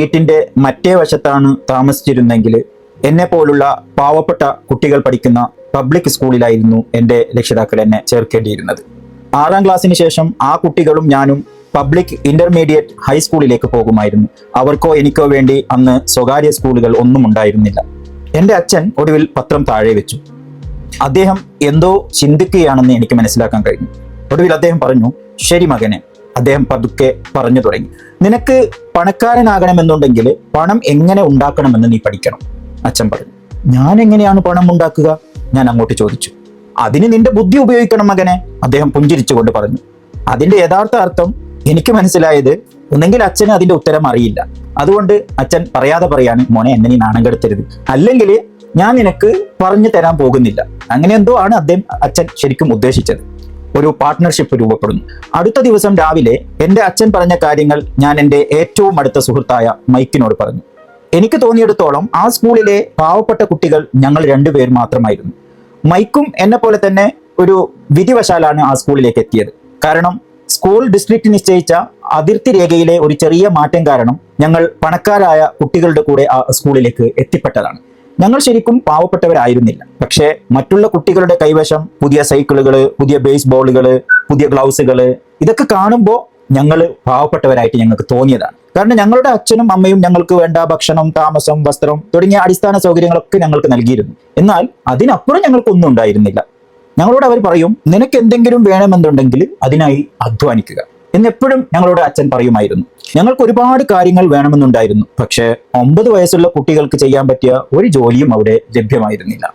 വീട്ടിന്റെ മറ്റേ വശത്താണ് താമസിച്ചിരുന്നെങ്കിൽ എന്നെ പോലുള്ള പാവപ്പെട്ട കുട്ടികൾ പഠിക്കുന്ന പബ്ലിക് സ്കൂളിലായിരുന്നു എൻ്റെ രക്ഷിതാക്കൾ എന്നെ ചേർക്കേണ്ടിയിരുന്നത്. 6ാം ക്ലാസ്സിന് ശേഷം ആ കുട്ടികളും ഞാനും പബ്ലിക് ഇന്റർമീഡിയറ്റ് ഹൈസ്കൂളിലേക്ക് പോകുമായിരുന്നു. അവർക്കോ എനിക്കോ വേണ്ടി അന്ന് സ്വകാര്യ സ്കൂളുകൾ ഒന്നും ഉണ്ടായിരുന്നില്ല. എൻ്റെ അച്ഛൻ ഒടുവിൽ പത്രം താഴെ വെച്ചു. അദ്ദേഹം എന്തോ ചിന്തിക്കുകയാണെന്ന് എനിക്ക് മനസ്സിലാക്കാൻ കഴിഞ്ഞു. ഒടുവിൽ അദ്ദേഹം പറഞ്ഞു, ശരി മകനെ. അദ്ദേഹം പതുക്കെ പറഞ്ഞു തുടങ്ങി, നിനക്ക് പണക്കാരനാകണമെന്നുണ്ടെങ്കിൽ പണം എങ്ങനെ ഉണ്ടാക്കണമെന്ന് നീ പഠിക്കണം. അച്ഛൻ പറഞ്ഞു. ഞാൻ എങ്ങനെയാണ് പണം ഉണ്ടാക്കുക? ഞാൻ അങ്ങോട്ട് ചോദിച്ചു. അതിന് നിന്റെ ബുദ്ധി ഉപയോഗിക്കണം മകനെ, അദ്ദേഹം പുഞ്ചിരിച്ചുകൊണ്ട് പറഞ്ഞു. അതിന്റെ യഥാർത്ഥ അർത്ഥം എനിക്ക് മനസ്സിലായത്, ഒന്നെങ്കിൽ അച്ഛന് അതിന്റെ ഉത്തരം അറിയില്ല, അതുകൊണ്ട് അച്ഛൻ പറയാതെ പറയാണ്, മോനെ എന്നെ നീ നാണം കെടുത്തരുത്, അല്ലെങ്കിൽ ഞാൻ നിനക്ക് പറഞ്ഞു തരാൻ പോകുന്നില്ല. അങ്ങനെ എന്തോ ആണ് അച്ഛൻ ശരിക്കും ഉദ്ദേശിച്ചത്. ഒരു പാർട്ട്ണർഷിപ്പ് രൂപപ്പെടുന്നു. അടുത്ത ദിവസം രാവിലെ എൻ്റെ അച്ഛൻ പറഞ്ഞ കാര്യങ്ങൾ ഞാൻ എൻ്റെ ഏറ്റവും അടുത്ത സുഹൃത്തായ മൈക്കിനോട് പറഞ്ഞു. എനിക്ക് തോന്നിയിടത്തോളം ആ സ്കൂളിലെ പാവപ്പെട്ട കുട്ടികൾ ഞങ്ങൾ 2 പേർ മാത്രമായിരുന്നു. മൈക്കും എന്നെ പോലെ തന്നെ ഒരു വിധിവശാലാണ് ആ സ്കൂളിലേക്ക് എത്തിയത്. കാരണം സ്കൂൾ ഡിസ്ട്രിക്ട് നിശ്ചയിച്ച അതിർത്തി രേഖയിലെ ഒരു ചെറിയ മാറ്റം കാരണം ഞങ്ങൾ പണക്കാരായ കുട്ടികളുടെ കൂടെ ആ സ്കൂളിലേക്ക് എത്തിപ്പെട്ടതാണ്. ഞങ്ങൾ ശരിക്കും പാവപ്പെട്ടവരായിരുന്നില്ല. പക്ഷേ മറ്റുള്ള കുട്ടികളുടെ കൈവശം പുതിയ സൈക്കിളുകള്, പുതിയ ബേസ് ബോളുകള്, പുതിയ ഗ്ലൗസുകള്, ഇതൊക്കെ കാണുമ്പോൾ ഞങ്ങൾ പാവപ്പെട്ടവരായിട്ട് ഞങ്ങൾക്ക് തോന്നിയതാണ്. കാരണം ഞങ്ങളുടെ അച്ഛനും അമ്മയും ഞങ്ങൾക്ക് വേണ്ട ഭക്ഷണം, താമസം, വസ്ത്രം തുടങ്ങിയ അടിസ്ഥാന സൗകര്യങ്ങളൊക്കെ ഞങ്ങൾക്ക് നൽകിയിരുന്നു. എന്നാൽ അതിനപ്പുറം ഞങ്ങൾക്കൊന്നും ഉണ്ടായിരുന്നില്ല. ഞങ്ങളോട് അവർ പറയും, നിനക്ക് എന്തെങ്കിലും വേണമെന്നുണ്ടെങ്കിൽ അതിനായി അധ്വാനിക്കുക എന്നെപ്പോഴും ഞങ്ങളോട് അച്ഛൻ പറയുമായിരുന്നു. ഞങ്ങൾക്ക് ഒരുപാട് കാര്യങ്ങൾ വേണമെന്നുണ്ടായിരുന്നു. പക്ഷേ 9 വയസ്സുള്ള കുട്ടികൾക്ക് ചെയ്യാൻ പറ്റിയ ഒരു ജോലിയും അവിടെ ലഭ്യമായിരുന്നില്ല.